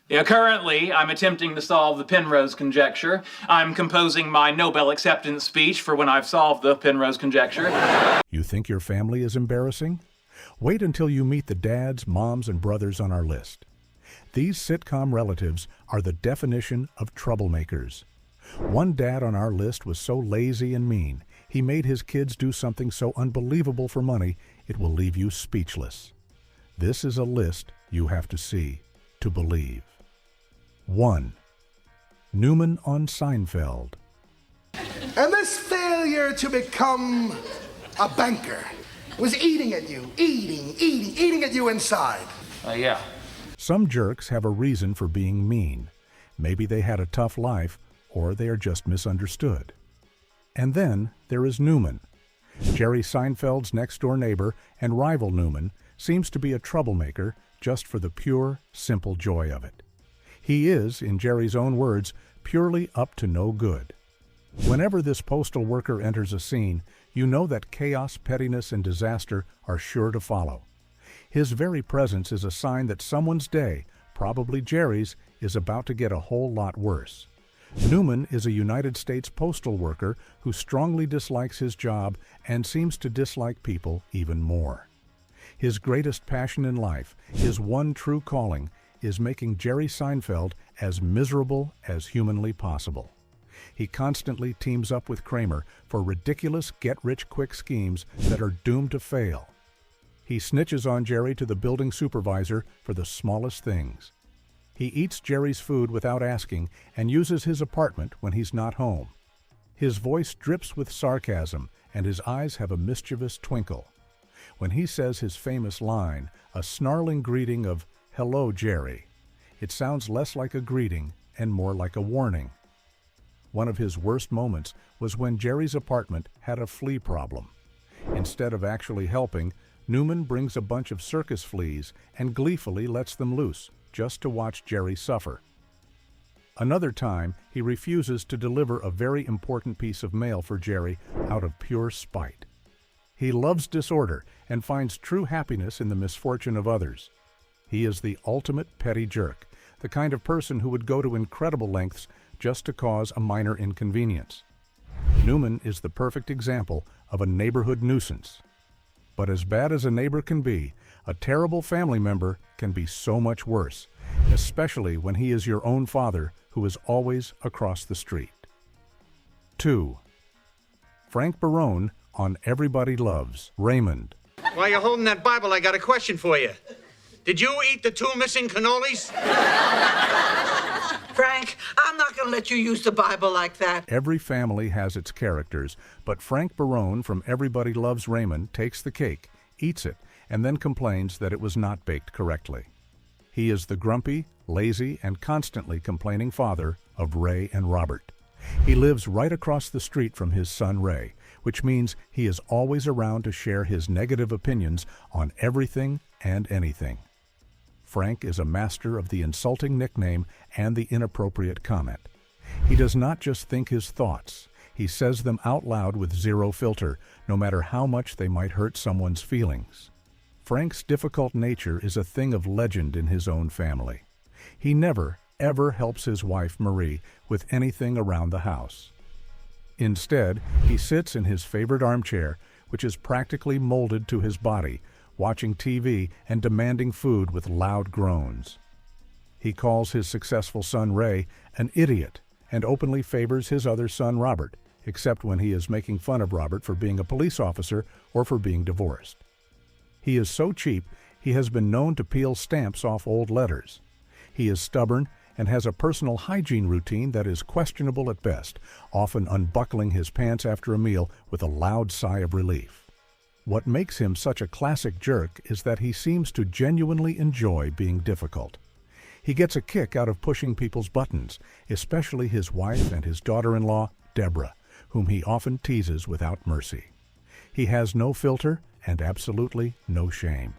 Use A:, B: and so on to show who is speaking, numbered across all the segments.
A: Yeah, currently, I'm attempting to solve the Penrose conjecture. I'm composing my Nobel acceptance speech for when I've solved the Penrose conjecture.
B: You think your family is embarrassing? Wait until you meet the dads, moms, and brothers on our list. These sitcom relatives are the definition of troublemakers. One dad on our list was so lazy and mean, he made his kids do something so unbelievable for money, it will leave you speechless. This is a list you have to see to believe. 1. Newman on Seinfeld.
C: And this failure to become a banker was eating at you, eating at you inside.
A: Yeah.
B: Some jerks have a reason for being mean. Maybe they had a tough life, or they are just misunderstood. And then there is Newman. Jerry Seinfeld's next-door neighbor and rival Newman seems to be a troublemaker just for the pure, simple joy of it. He is, in Jerry's own words, purely up to no good. Whenever this postal worker enters a scene, you know that chaos, pettiness, and disaster are sure to follow. His very presence is a sign that someone's day, probably Jerry's, is about to get a whole lot worse. Newman is a United States postal worker who strongly dislikes his job and seems to dislike people even more. His greatest passion in life, his one true calling, is making Jerry Seinfeld as miserable as humanly possible. He constantly teams up with Kramer for ridiculous get-rich-quick schemes that are doomed to fail. He snitches on Jerry to the building supervisor for the smallest things. He eats Jerry's food without asking and uses his apartment when he's not home. His voice drips with sarcasm and his eyes have a mischievous twinkle. When he says his famous line, a snarling greeting of, "Hello, Jerry," it sounds less like a greeting and more like a warning. One of his worst moments was when Jerry's apartment had a flea problem. Instead of actually helping, Newman brings a bunch of circus fleas and gleefully lets them loose, just to watch Jerry suffer. Another time, he refuses to deliver a very important piece of mail for Jerry out of pure spite. He loves disorder and finds true happiness in the misfortune of others. He is the ultimate petty jerk, the kind of person who would go to incredible lengths just to cause a minor inconvenience. Newman is the perfect example of a neighborhood nuisance. But as bad as a neighbor can be, a terrible family member can be so much worse, especially when he is your own father who is always across the street. 2. Frank Barone on Everybody Loves Raymond.
D: While you're holding that Bible, I got a question for you. Did you eat the 2 missing cannolis?
E: Frank, I'm not going to let you use the Bible like that.
B: Every family has its characters, but Frank Barone from Everybody Loves Raymond takes the cake, eats it, and then complains that it was not baked correctly. He is the grumpy, lazy, and constantly complaining father of Ray and Robert. He lives right across the street from his son Ray, which means he is always around to share his negative opinions on everything and anything. Frank is a master of the insulting nickname and the inappropriate comment. He does not just think his thoughts. He says them out loud with zero filter, no matter how much they might hurt someone's feelings. Frank's difficult nature is a thing of legend in his own family. He never, ever helps his wife, Marie, with anything around the house. Instead, he sits in his favorite armchair, which is practically molded to his body, watching TV and demanding food with loud groans. He calls his successful son Ray an idiot and openly favors his other son Robert, except when he is making fun of Robert for being a police officer or for being divorced. He is so cheap, he has been known to peel stamps off old letters. He is stubborn and has a personal hygiene routine that is questionable at best, often unbuckling his pants after a meal with a loud sigh of relief. What makes him such a classic jerk is that he seems to genuinely enjoy being difficult. He gets a kick out of pushing people's buttons, especially his wife and his daughter-in-law, Deborah, whom he often teases without mercy. He has no filter and absolutely no shame.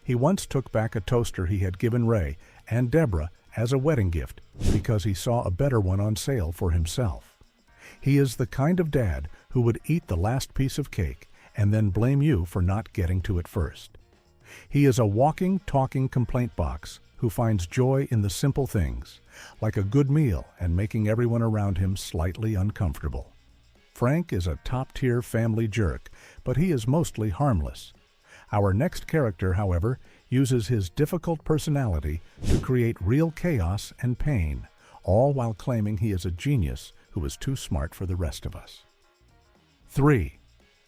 B: He once took back a toaster he had given Ray and Deborah as a wedding gift because he saw a better one on sale for himself. He is the kind of dad who would eat the last piece of cake and then blame you for not getting to it first. He is a walking, talking complaint box who finds joy in the simple things, like a good meal and making everyone around him slightly uncomfortable. Frank is a top-tier family jerk, but he is mostly harmless. Our next character, however, uses his difficult personality to create real chaos and pain, all while claiming he is a genius who is too smart for the rest of us. 3.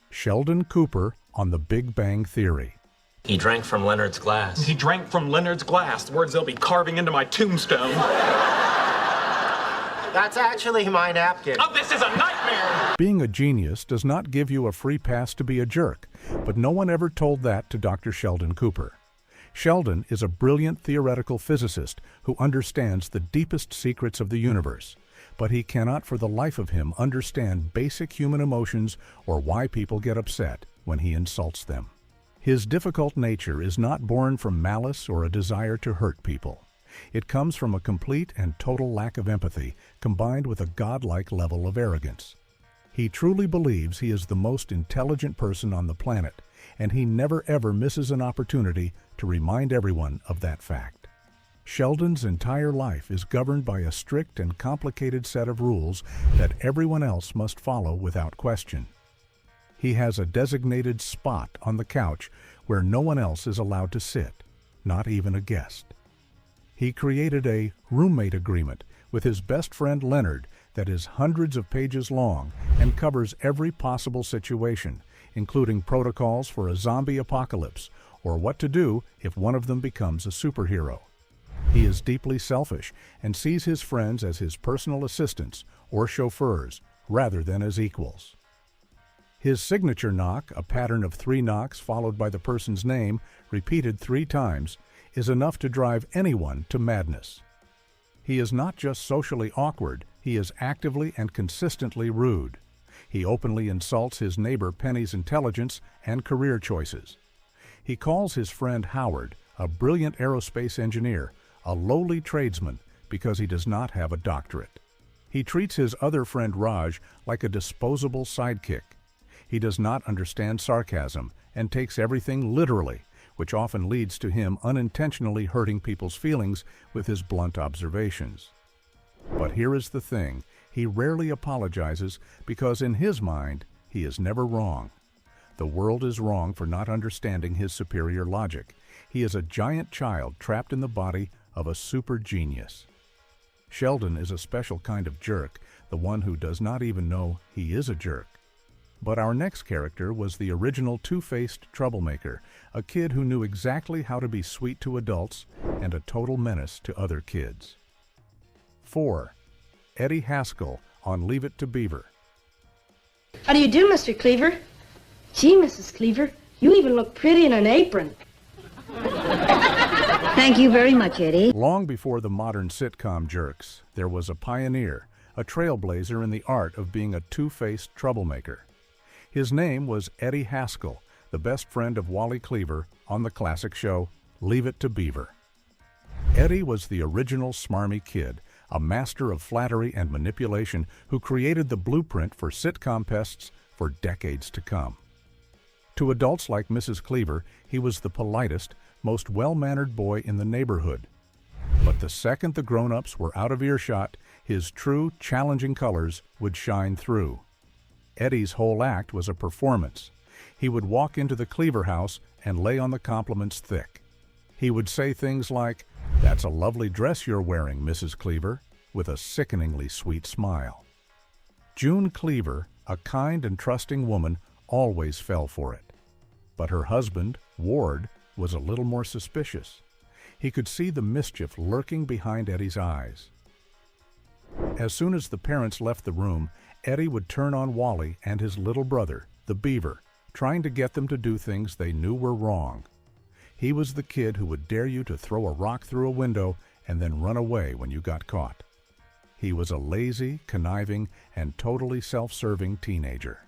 B: Sheldon Cooper on The Big Bang Theory.
F: He drank from Leonard's glass.
A: He drank from Leonard's glass, words they'll be carving into my tombstone.
G: That's actually my napkin.
A: Oh, this is a nightmare!
B: Being a genius does not give you a free pass to be a jerk, but no one ever told that to Dr. Sheldon Cooper. Sheldon is a brilliant theoretical physicist who understands the deepest secrets of the universe, but he cannot for the life of him understand basic human emotions or why people get upset when he insults them. His difficult nature is not born from malice or a desire to hurt people. It comes from a complete and total lack of empathy, combined with a godlike level of arrogance. He truly believes he is the most intelligent person on the planet, and he never ever misses an opportunity to remind everyone of that fact. Sheldon's entire life is governed by a strict and complicated set of rules that everyone else must follow without question. He has a designated spot on the couch where no one else is allowed to sit, not even a guest. He created a roommate agreement with his best friend Leonard that is hundreds of pages long and covers every possible situation, including protocols for a zombie apocalypse or what to do if one of them becomes a superhero. He is deeply selfish and sees his friends as his personal assistants or chauffeurs rather than as equals. His signature knock, a pattern of 3 knocks followed by the person's name, repeated 3 times, is enough to drive anyone to madness. He is not just socially awkward, he is actively and consistently rude. He openly insults his neighbor Penny's intelligence and career choices. He calls his friend Howard, a brilliant aerospace engineer, a lowly tradesman because he does not have a doctorate. He treats his other friend Raj like a disposable sidekick. He does not understand sarcasm and takes everything literally, which often leads to him unintentionally hurting people's feelings with his blunt observations. But here is the thing, he rarely apologizes because in his mind, he is never wrong. The world is wrong for not understanding his superior logic. He is a giant child trapped in the body of a super genius. Sheldon is a special kind of jerk, the one who does not even know he is a jerk. But our next character was the original two-faced troublemaker, a kid who knew exactly how to be sweet to adults and a total menace to other kids. 4. Eddie Haskell on Leave It to Beaver.
H: How do you do, Mr. Cleaver? Gee, Mrs. Cleaver, you even look pretty in an apron.
I: Thank you very much, Eddie.
B: Long before the modern sitcom JERKS, there was a pioneer, a trailblazer in the art of being a two-faced troublemaker. His name was Eddie Haskell, the best friend of Wally Cleaver on the classic show Leave It to Beaver. Eddie was the original smarmy kid, a master of flattery and manipulation who created the blueprint for sitcom pests for decades to come. To adults like Mrs. Cleaver, he was the politest, most well-mannered boy in the neighborhood. But the second the grown-ups were out of earshot, his true, challenging colors would shine through. Eddie's whole act was a performance. He would walk into the Cleaver house and lay on the compliments thick. He would say things like, "That's a lovely dress you're wearing, Mrs. Cleaver," with a sickeningly sweet smile. June Cleaver, a kind and trusting woman, always fell for it. But her husband, Ward, was a little more suspicious. He could see the mischief lurking behind Eddie's eyes. As soon as the parents left the room, Eddie would turn on Wally and his little brother, the Beaver, trying to get them to do things they knew were wrong. He was the kid who would dare you to throw a rock through a window and then run away when you got caught. He was a lazy, conniving, and totally self-serving teenager.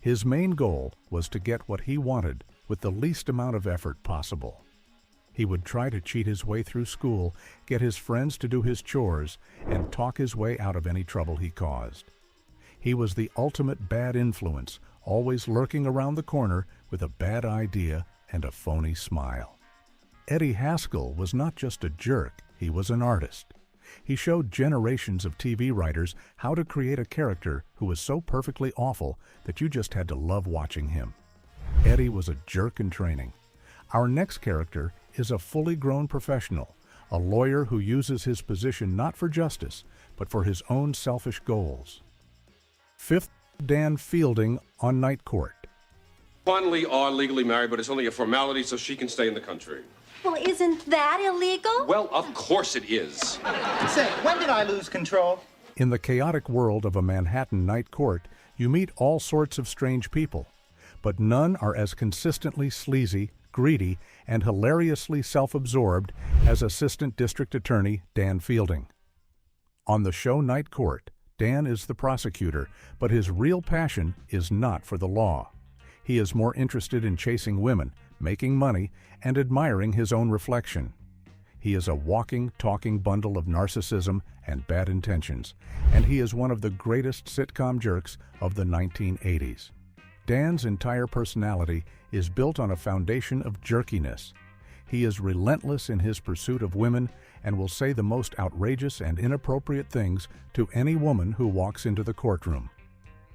B: His main goal was to get what he wanted with the least amount of effort possible. He would try to cheat his way through school, get his friends to do his chores, and talk his way out of any trouble he caused. He was the ultimate bad influence, always lurking around the corner with a bad idea and a phony smile. Eddie Haskell was not just a jerk, he was an artist. He showed generations of TV writers how to create a character who was so perfectly awful that you just had to love watching him. Eddie was a jerk in training. Our next character is a fully grown professional, a lawyer who uses his position not for justice, but for his own selfish goals. Fifth, Dan Fielding on Night Court.
I: Juan and Lee are legally married, but it's only a formality so she can stay in the country.
J: Well, isn't that illegal?
I: Well, of course it is.
G: Say, when did I lose control?
B: In the chaotic world of a Manhattan night court, you meet all sorts of strange people, but none are as consistently sleazy, greedy, and hilariously self-absorbed as Assistant District Attorney Dan Fielding. On the show Night Court, Dan is the prosecutor, but his real passion is not for the law. He is more interested in chasing women, making money, and admiring his own reflection. He is a walking, talking bundle of narcissism and bad intentions, and he is one of the greatest sitcom jerks of the 1980s. Dan's entire personality is built on a foundation of jerkiness. He is relentless in his pursuit of women and will say the most outrageous and inappropriate things to any woman who walks into the courtroom.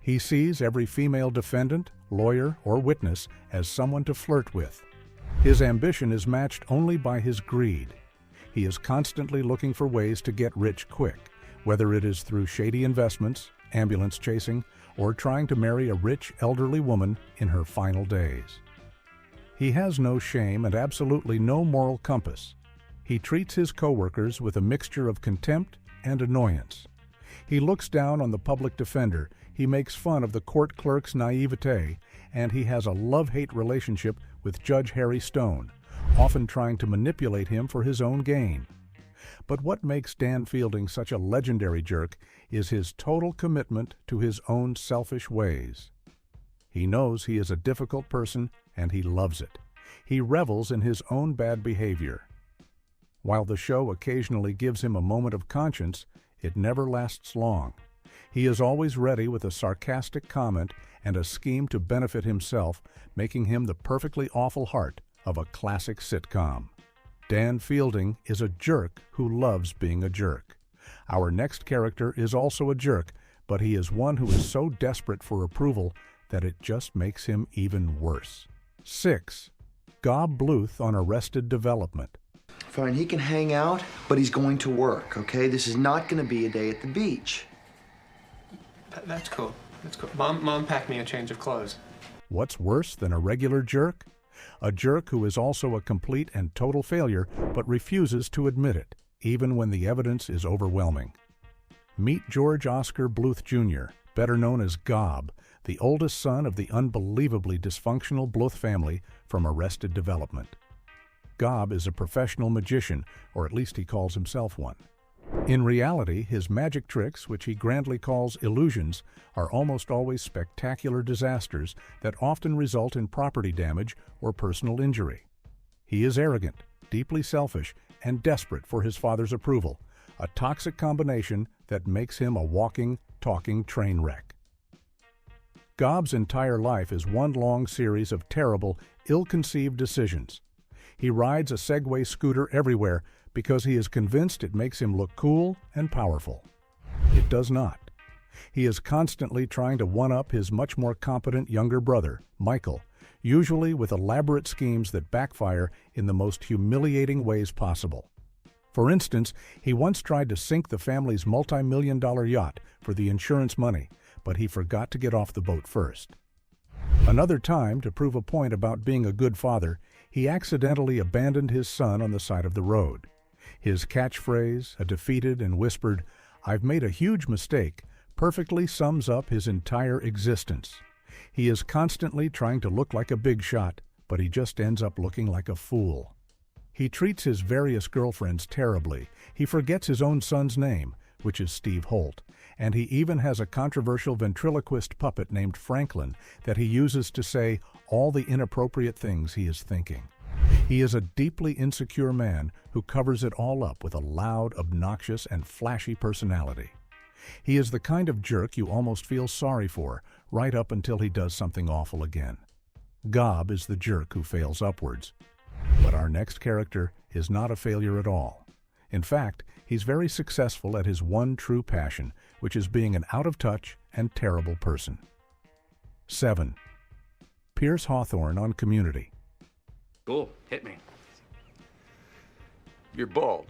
B: He sees every female defendant, lawyer, or witness as someone to flirt with. His ambition is matched only by his greed. He is constantly looking for ways to get rich quick, whether it is through shady investments, ambulance chasing, or trying to marry a rich elderly woman in her final days. He has no shame and absolutely no moral compass. He treats his coworkers with a mixture of contempt and annoyance. He looks down on the public defender, he makes fun of the court clerk's naivete, and he has a love-hate relationship with Judge Harry Stone, often trying to manipulate him for his own gain. But what makes Dan Fielding such a legendary jerk is his total commitment to his own selfish ways. He knows he is a difficult person, and he loves it. He revels in his own bad behavior. While the show occasionally gives him a moment of conscience, it never lasts long. He is always ready with a sarcastic comment and a scheme to benefit himself, making him the perfectly awful heart of a classic sitcom. Dan Fielding is a jerk who loves being a jerk. Our next character is also a jerk, but he is one who is so desperate for approval that it just makes him even worse. 6. Gob Bluth on Arrested Development.
K: Fine, he can hang out, but he's going to work, okay? This is not going to be a day at the beach.
L: That's cool. That's cool. Mom packed me a change of clothes.
B: What's worse than a regular jerk? A jerk who is also a complete and total failure, but refuses to admit it, even when the evidence is overwhelming. Meet George Oscar Bluth Jr., better known as Gob, the oldest son of the unbelievably dysfunctional Bluth family from Arrested Development. Gob is a professional magician, or at least he calls himself one. In reality, his magic tricks, which he grandly calls illusions, are almost always spectacular disasters that often result in property damage or personal injury. He is arrogant, deeply selfish, and desperate for his father's approval, a toxic combination that makes him a walking, talking train wreck. Gob's entire life is one long series of terrible, ill-conceived decisions. He rides a Segway scooter everywhere because he is convinced it makes him look cool and powerful. It does not. He is constantly trying to one-up his much more competent younger brother, Michael, usually with elaborate schemes that backfire in the most humiliating ways possible. For instance, he once tried to sink the family's multi-million-dollar yacht for the insurance money, but he forgot to get off the boat first. Another time, to prove a point about being a good father, he accidentally abandoned his son on the side of the road. His catchphrase, a defeated and whispered, "I've made a huge mistake," perfectly sums up his entire existence. He is constantly trying to look like a big shot, but he just ends up looking like a fool. He treats his various girlfriends terribly. He forgets his own son's name, which is Steve Holt, and he even has a controversial ventriloquist puppet named Franklin that he uses to say all the inappropriate things he is thinking. He is a deeply insecure man who covers it all up with a loud, obnoxious, and flashy personality. He is the kind of jerk you almost feel sorry for, right up until he does something awful again. Gob is the jerk who fails upwards. But our next character is not a failure at all. In fact, he's very successful at his one true passion, which is being an out-of-touch and terrible person. 7. Pierce Hawthorne on Community.
M: Cool. Hit me.
I: You're bald.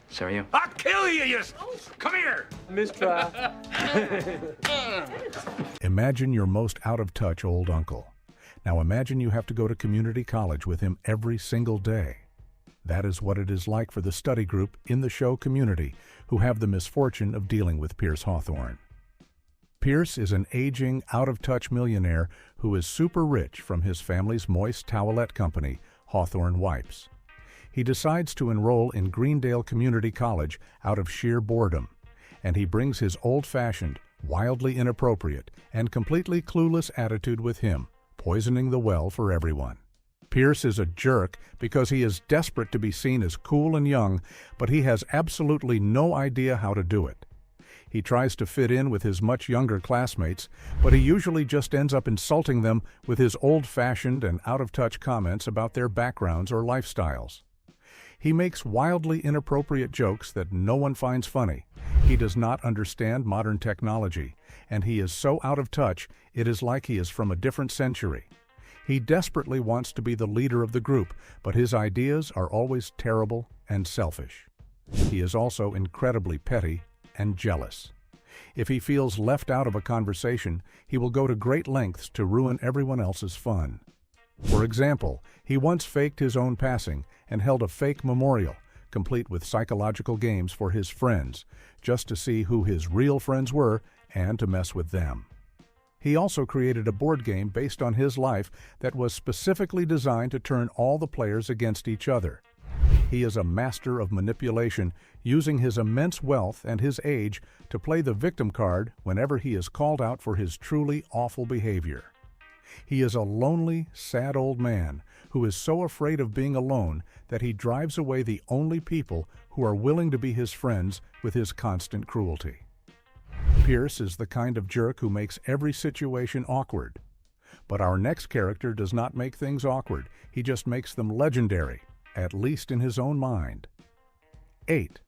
M: So are you.
I: I'll kill you, you... Come here!
L: Mistrial.
B: Imagine your most out-of-touch old uncle. Now imagine you have to go to community college with him every single day. That is what it is like for the study group in the show Community, who have the misfortune of dealing with Pierce Hawthorne. Pierce is an aging, out-of-touch millionaire who is super rich from his family's moist towelette company, Hawthorne Wipes. He decides to enroll in Greendale Community College out of sheer boredom, and he brings his old-fashioned, wildly inappropriate, and completely clueless attitude with him, poisoning the well for everyone. Pierce is a jerk because he is desperate to be seen as cool and young, but he has absolutely no idea how to do it. He tries to fit in with his much younger classmates, but he usually just ends up insulting them with his old-fashioned and out-of-touch comments about their backgrounds or lifestyles. He makes wildly inappropriate jokes that no one finds funny. He does not understand modern technology, and he is so out of touch it is like he is from a different century. He desperately wants to be the leader of the group, but his ideas are always terrible and selfish. He is also incredibly petty and jealous. If he feels left out of a conversation, he will go to great lengths to ruin everyone else's fun. For example, he once faked his own passing and held a fake memorial, complete with psychological games for his friends, just to see who his real friends were and to mess with them. He also created a board game based on his life that was specifically designed to turn all the players against each other. He is a master of manipulation, using his immense wealth and his age to play the victim card whenever he is called out for his truly awful behavior. He is a lonely, sad old man who is so afraid of being alone that he drives away the only people who are willing to be his friends with his constant cruelty. Pierce is the kind of jerk who makes every situation awkward. But our next character does not make things awkward, he just makes them legendary, at least in his own mind. 8.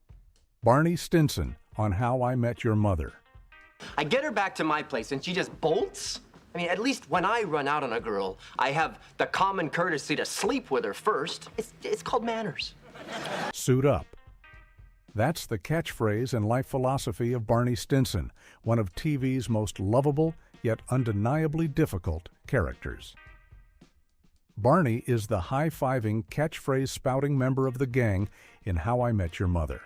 B: Barney Stinson on How I Met Your Mother.
N: I get her back to my place and she just bolts? I mean, at least when I run out on a girl, I have the common courtesy to sleep with her first. It's called manners.
B: Suit up. That's the catchphrase and life philosophy of Barney Stinson, one of TV's most lovable yet undeniably difficult characters. Barney is the high-fiving, catchphrase-spouting member of the gang in How I Met Your Mother.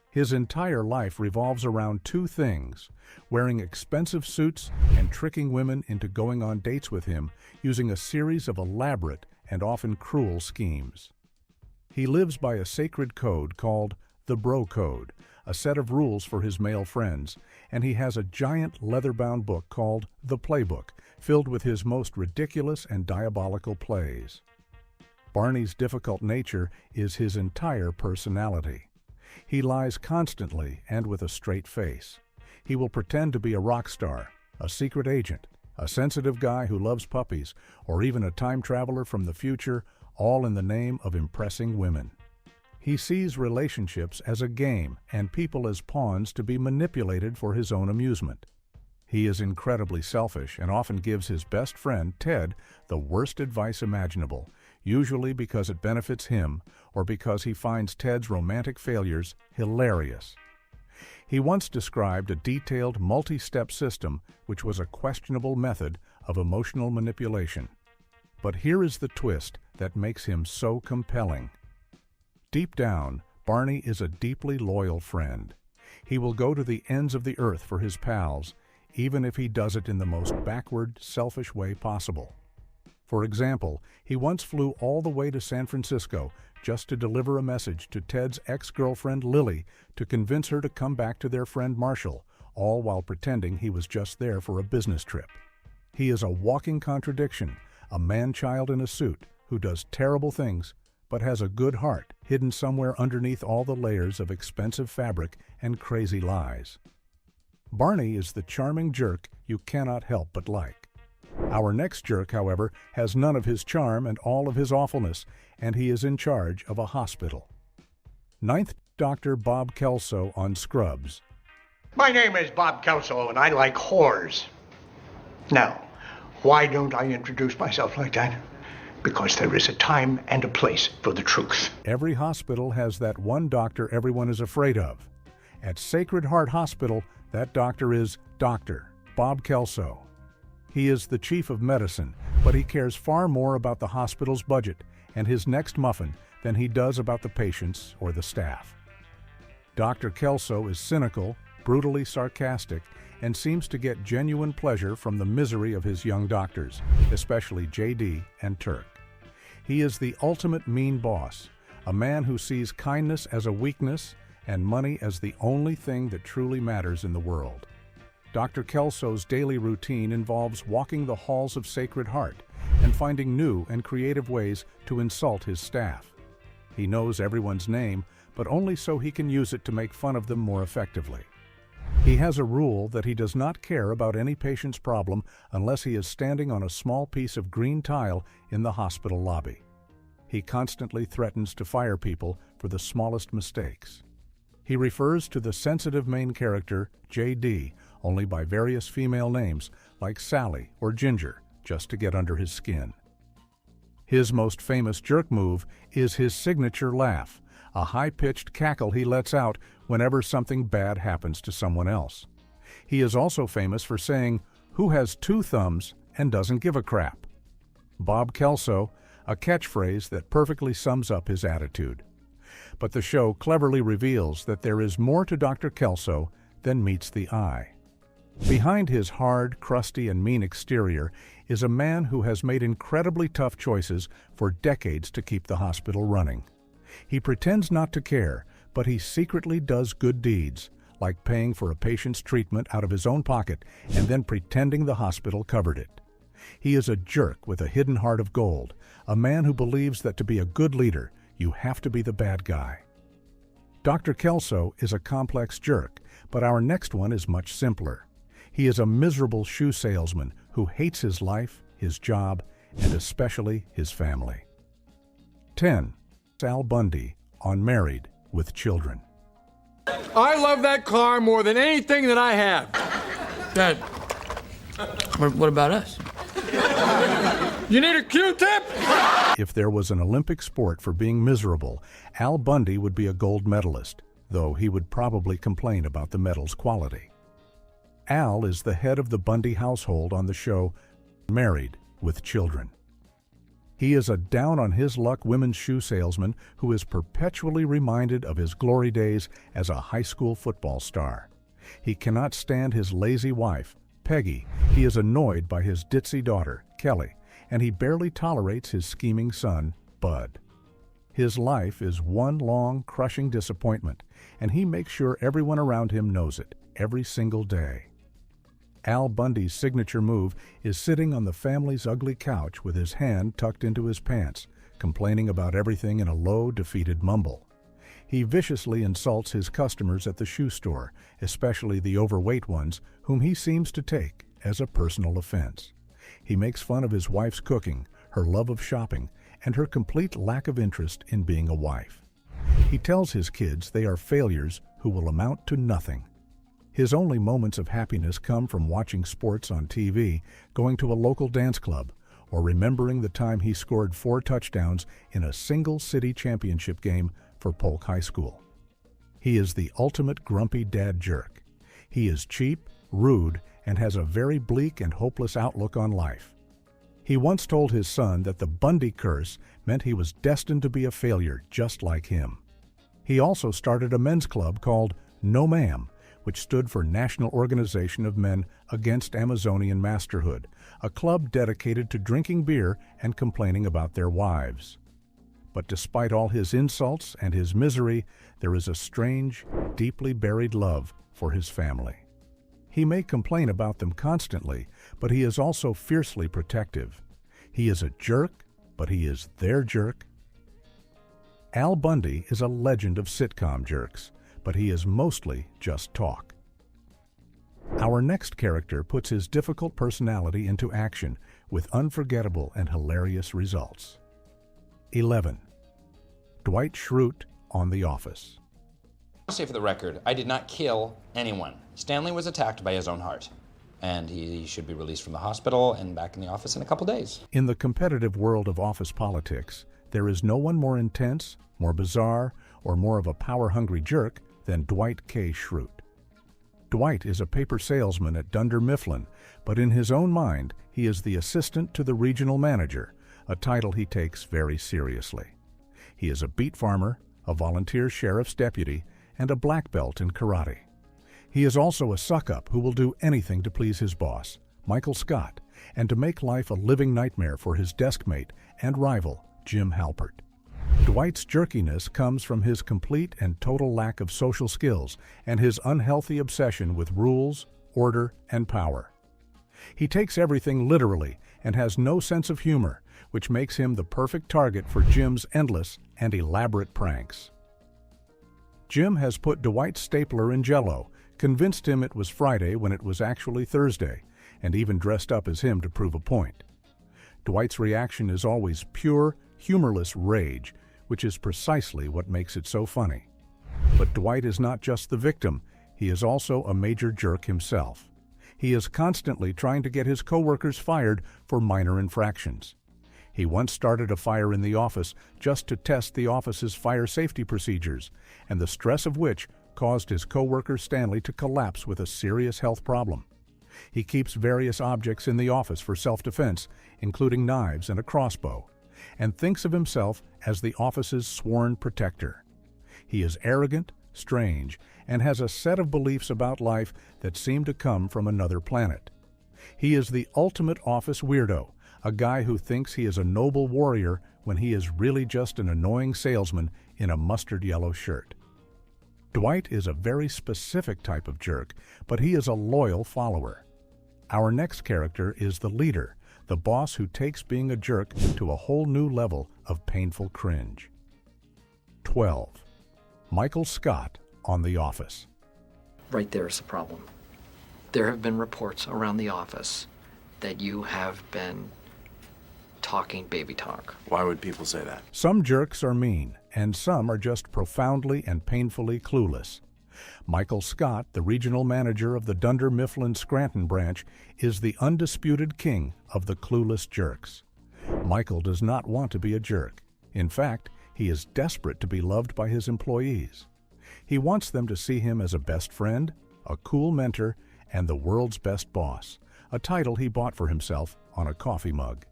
B: His entire life revolves around two things: wearing expensive suits and tricking women into going on dates with him using a series of elaborate and often cruel schemes. He lives by a sacred code called the Bro Code, a set of rules for his male friends, and he has a giant leather-bound book called The Playbook, filled with his most ridiculous and diabolical plays. Barney's difficult nature is his entire personality. He lies constantly and with a straight face. He will pretend to be a rock star, a secret agent, a sensitive guy who loves puppies, or even a time traveler from the future, all in the name of impressing women. He sees relationships as a game and people as pawns to be manipulated for his own amusement. He is incredibly selfish and often gives his best friend, Ted, the worst advice imaginable, usually because it benefits him or because he finds Ted's romantic failures hilarious. He once described a detailed multi-step system which was a questionable method of emotional manipulation. But here is the twist that makes him so compelling. Deep down, Barney is a deeply loyal friend. He will go to the ends of the earth for his pals, even if he does it in the most backward, selfish way possible. For example, he once flew all the way to San Francisco just to deliver a message to Ted's ex-girlfriend Lily to convince her to come back to their friend Marshall, all while pretending he was just there for a business trip. He is a walking contradiction, a man-child in a suit who does terrible things but has a good heart hidden somewhere underneath all the layers of expensive fabric and crazy lies. Barney is the charming jerk you cannot help but like. Our next jerk, however, has none of his charm and all of his awfulness, and he is in charge of a hospital. Ninth Dr. Bob Kelso on Scrubs.
O: My name is Bob Kelso, and I like whores. Now, why don't I introduce myself like that? Because there is a time and a place for the truth.
B: Every hospital has that one doctor everyone is afraid of. At Sacred Heart Hospital, that doctor is Dr. Bob Kelso. He is the chief of medicine, but he cares far more about the hospital's budget and his next muffin than he does about the patients or the staff. Dr. Kelso is cynical, brutally sarcastic, and seems to get genuine pleasure from the misery of his young doctors, especially JD and Turk. He is the ultimate mean boss, a man who sees kindness as a weakness and money as the only thing that truly matters in the world. Dr. Kelso's daily routine involves walking the halls of Sacred Heart and finding new and creative ways to insult his staff. He knows everyone's name, but only so he can use it to make fun of them more effectively. He has a rule that he does not care about any patient's problem unless he is standing on a small piece of green tile in the hospital lobby. He constantly threatens to fire people for the smallest mistakes. He refers to the sensitive main character, JD, only by various female names like Sally or Ginger, just to get under his skin. His most famous jerk move is his signature laugh, a high-pitched cackle he lets out whenever something bad happens to someone else. He is also famous for saying, "Who has two thumbs and doesn't give a crap?" Bob Kelso, a catchphrase that perfectly sums up his attitude. But the show cleverly reveals that there is more to Dr. Kelso than meets the eye. Behind his hard, crusty, and mean exterior is a man who has made incredibly tough choices for decades to keep the hospital running. He pretends not to care, but he secretly does good deeds, like paying for a patient's treatment out of his own pocket and then pretending the hospital covered it. He is a jerk with a hidden heart of gold, a man who believes that to be a good leader, you have to be the bad guy. Dr. Kelso is a complex jerk, but our next one is much simpler. He is a miserable shoe salesman who hates his life, his job, and especially his family. 10. Al Bundy on Married with Children.
P: I love that car more than anything that I have.
Q: Dad, what about us?
P: You need a Q-tip?
B: If there was an Olympic sport for being miserable, Al Bundy would be a gold medalist, though he would probably complain about the medal's quality. Al is the head of the Bundy household on the show Married with Children. He is a down-on-his-luck women's shoe salesman who is perpetually reminded of his glory days as a high school football star. He cannot stand his lazy wife, Peggy. He is annoyed by his ditzy daughter, Kelly, and he barely tolerates his scheming son, Bud. His life is one long, crushing disappointment, and he makes sure everyone around him knows it every single day. Al Bundy's signature move is sitting on the family's ugly couch with his hand tucked into his pants, complaining about everything in a low, defeated mumble. He viciously insults his customers at the shoe store, especially the overweight ones, whom he seems to take as a personal offense. He makes fun of his wife's cooking, her love of shopping, and her complete lack of interest in being a wife. He tells his kids they are failures who will amount to nothing. His only moments of happiness come from watching sports on TV, going to a local dance club, or remembering the time he scored 4 touchdowns in a single city championship game for Polk High School. He is the ultimate grumpy dad jerk. He is cheap, rude, and has a very bleak and hopeless outlook on life. He once told his son that the Bundy curse meant he was destined to be a failure just like him. He also started a men's club called No Ma'am, which stood for National Organization of Men Against Amazonian Masterhood, a club dedicated to drinking beer and complaining about their wives. But despite all his insults and his misery, there is a strange, deeply buried love for his family. He may complain about them constantly, but he is also fiercely protective. He is a jerk, but he is their jerk. Al Bundy is a legend of sitcom jerks, but he is mostly just talk. Our next character puts his difficult personality into action with unforgettable and hilarious results. 11. Dwight Schrute on The Office.
R: I'll say for the record, I did not kill anyone. Stanley was attacked by his own heart, and he should be released from the hospital and back in the office in a couple days.
B: In the competitive world of office politics, there is no one more intense, more bizarre, or more of a power-hungry jerk than Dwight K. Schrute. Dwight is a paper salesman at Dunder Mifflin, but in his own mind, he is the assistant to the regional manager, a title he takes very seriously. He is a beet farmer, a volunteer sheriff's deputy, and a black belt in karate. He is also a suck-up who will do anything to please his boss, Michael Scott, and to make life a living nightmare for his deskmate and rival, Jim Halpert. Dwight's jerkiness comes from his complete and total lack of social skills and his unhealthy obsession with rules, order, and power. He takes everything literally and has no sense of humor, which makes him the perfect target for Jim's endless and elaborate pranks. Jim has put Dwight's stapler in Jell-O, convinced him it was Friday when it was actually Thursday, and even dressed up as him to prove a point. Dwight's reaction is always pure, humorless rage, which is precisely what makes it so funny. But Dwight is not just the victim, he is also a major jerk himself. He is constantly trying to get his coworkers fired for minor infractions. He once started a fire in the office just to test the office's fire safety procedures, and the stress of which caused his coworker Stanley to collapse with a serious health problem. He keeps various objects in the office for self-defense, including knives and a crossbow, and thinks of himself as the office's sworn protector. He is arrogant, strange, and has a set of beliefs about life that seem to come from another planet. He is the ultimate office weirdo, a guy who thinks he is a noble warrior when he is really just an annoying salesman in a mustard yellow shirt. Dwight is a very specific type of jerk, but he is a loyal follower. Our next character is the leader, the boss who takes being a jerk to a whole new level of painful cringe. 12. Michael Scott on The Office.
S: Right there is the problem. There have been reports around the office that you have been talking baby talk.
T: Why would people say that?
B: Some jerks are mean, and some are just profoundly and painfully clueless. Michael Scott, the regional manager of the Dunder Mifflin Scranton branch, is the undisputed king of the clueless jerks. Michael does not want to be a jerk. In fact, he is desperate to be loved by his employees. He wants them to see him as a best friend, a cool mentor, and the world's best boss, a title he bought for himself on a coffee mug.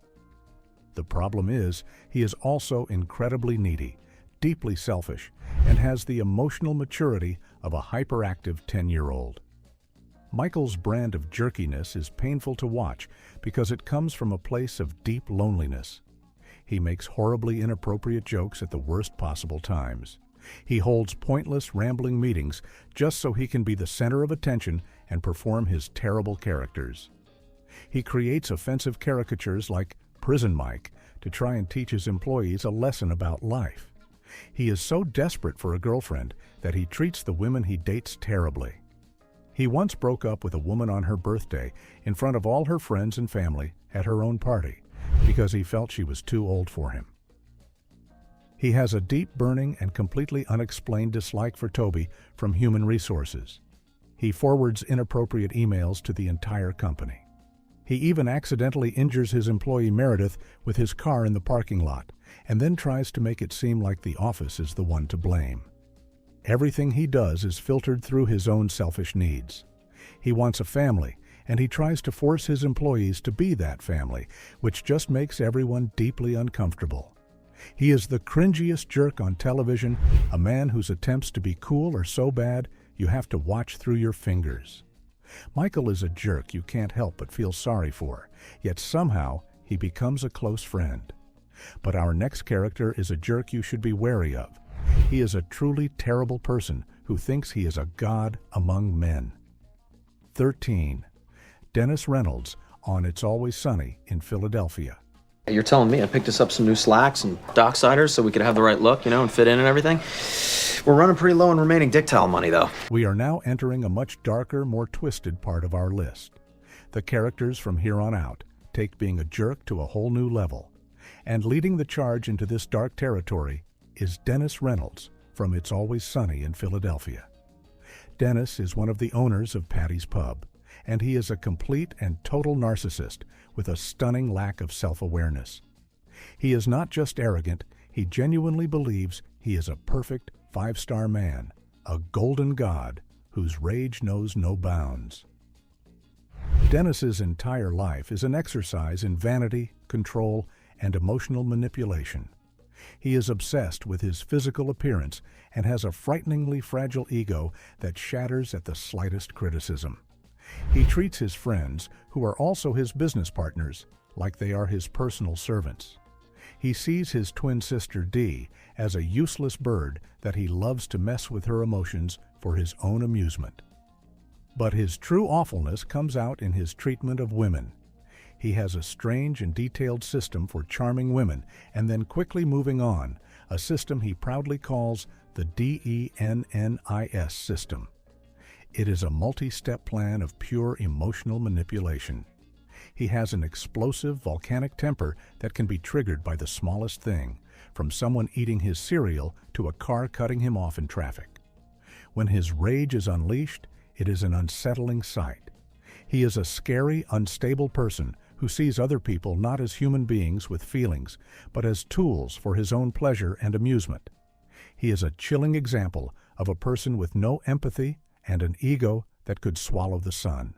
B: The problem is, he is also incredibly needy, deeply selfish, and has the emotional maturity of a hyperactive 10-year-old. Michael's brand of jerkiness is painful to watch because it comes from a place of deep loneliness. He makes horribly inappropriate jokes at the worst possible times. He holds pointless, rambling meetings just so he can be the center of attention and perform his terrible characters. He creates offensive caricatures like Prison Mike to try and teach his employees a lesson about life. He is so desperate for a girlfriend that he treats the women he dates terribly. He once broke up with a woman on her birthday in front of all her friends and family at her own party because he felt she was too old for him. He has a deep, burning, and completely unexplained dislike for Toby from Human Resources. He forwards inappropriate emails to the entire company. He even accidentally injures his employee Meredith with his car in the parking lot, and then tries to make it seem like the office is the one to blame. Everything he does is filtered through his own selfish needs. He wants a family, and he tries to force his employees to be that family, which just makes everyone deeply uncomfortable. He is the cringiest jerk on television, a man whose attempts to be cool are so bad you have to watch through your fingers. Michael is a jerk you can't help but feel sorry for, yet somehow he becomes a close friend. But our next character is a jerk you should be wary of. He is a truly terrible person who thinks he is a god among men. 13. Dennis Reynolds on It's Always Sunny in Philadelphia.
U: You're telling me I picked us up some new slacks and docksiders so we could have the right look, and fit in and everything?
T: We're running pretty low on remaining dick towel money, though.
B: We are now entering a much darker, more twisted part of our list. The characters from here on out take being a jerk to a whole new level. And leading the charge into this dark territory is Dennis Reynolds from It's Always Sunny in Philadelphia. Dennis is one of the owners of Patty's Pub, and he is a complete and total narcissist with a stunning lack of self-awareness. He is not just arrogant, he genuinely believes he is a perfect five-star man, a golden god whose rage knows no bounds. Dennis's entire life is an exercise in vanity, control, and emotional manipulation. He is obsessed with his physical appearance and has a frighteningly fragile ego that shatters at the slightest criticism. He treats his friends, who are also his business partners, like they are his personal servants. He sees his twin sister Dee as a useless bird that he loves to mess with her emotions for his own amusement. But his true awfulness comes out in his treatment of women. He has a strange and detailed system for charming women and then quickly moving on, a system he proudly calls the DENNIS system. It is a multi-step plan of pure emotional manipulation. He has an explosive, volcanic temper that can be triggered by the smallest thing, from someone eating his cereal to a car cutting him off in traffic. When his rage is unleashed, it is an unsettling sight. He is a scary, unstable person who sees other people not as human beings with feelings, but as tools for his own pleasure and amusement. He is a chilling example of a person with no empathy and an ego that could swallow the sun.